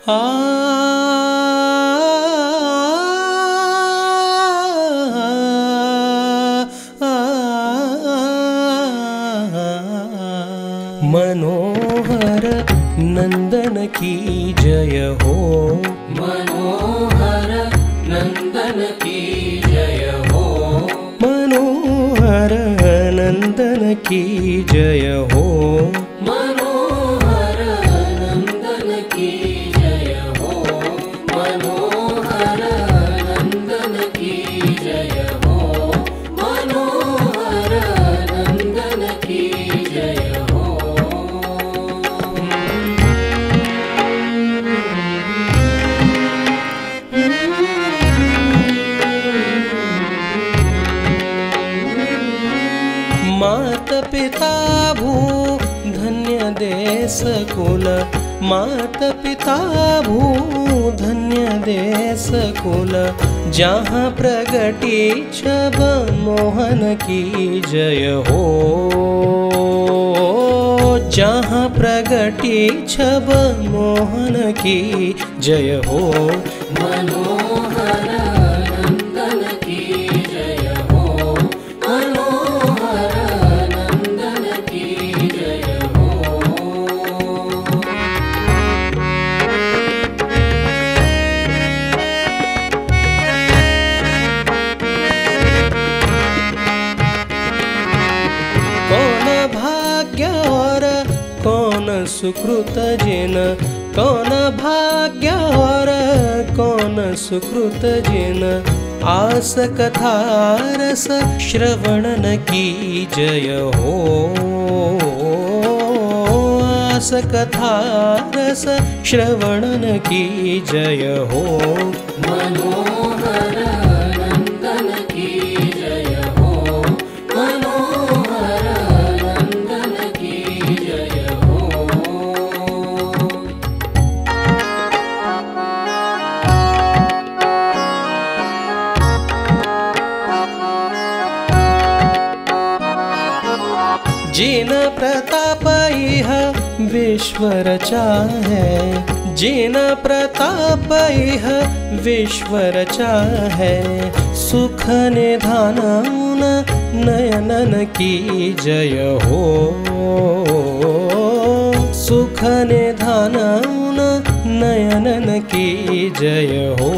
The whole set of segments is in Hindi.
आ मनोहर नंदन की जय हो, मनोहर नंदन की जय हो, मनोहर नंदन की जय हो, मनोहर नंदन की जय हो, मनोहर नंदन की जय हो, मनोहर नंदन की जय हो। मात पिता भू धन्य देश कुल, मात पिता भू धन्य देश कुल, जहाँ प्रगटी छब मोहन की जय हो, जहाँ प्रगटी छब मोहन की जय हो, मनोहर नंदन की जय हो, मनोहर नंदन की जय हो। कौन भाग्य और कौन सुकृत जिन, कौन भाग्य और कौन सुकृत जिन, आस कथा रस श्रवणन की जय हो, आस कथा रस श्रवणन की जय हो, मनोहर नंदन की जय हो, मनोहर नंदन की जय हो। जिन प्रताप इह विश्व रचा है, जिन प्रताप इह विश्व रचा है, सुख निधान उन नयनन की जय हो, सुख निधान उन नयनन की जय हो,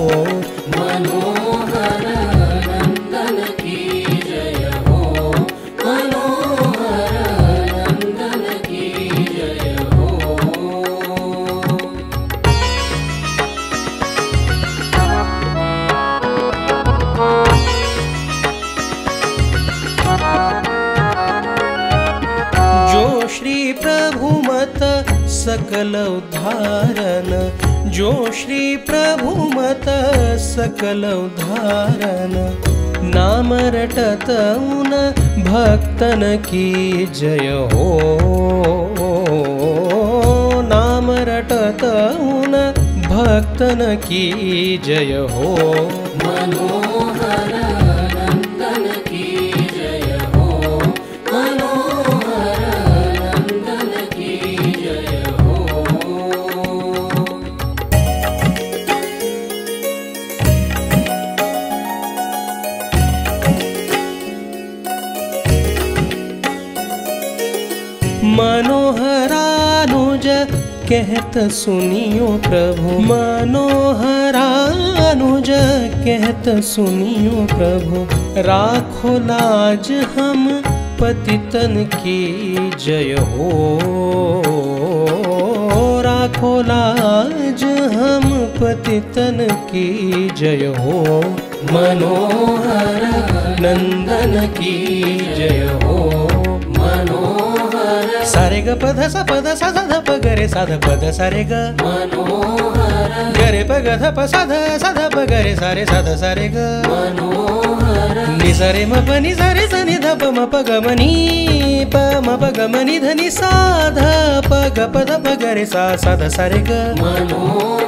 मनोहर नंदन की जय हो, मनोहर नंदन की जय हो। जो श्री प्रभु मत सकल उद्धारन, जो श्री प्रभु मत सकल उद्धारन, नाम रटत उन भक्तन की जय हो, नाम रटत उन भक्तन की जय हो, मनोहर नंदन की जय हो, मनोहर नंदन की जय हो। मनोहरानुज कहत सुनियो प्रभु, मनोहरानुज कहत सुनियो प्रभु, राखो लाज हम पतितन की जय हो, राखो लाज हम पतितन की जय हो, मनोहर नंदन की जय हो, मनोहर सारे ग पध सा पद सा ध प ग रे सा ध पद सारे ग, मनोहर ग रे प ग ध प सा ध प ग रे सारे सा ध सारे ग, मनोहर नि सा रे म प नि सा रे सा नि ध प म प ग म नि प म प ग म नि ध नि सा ध प ग प ध प ग रे सा ध सारे ग, मनोहर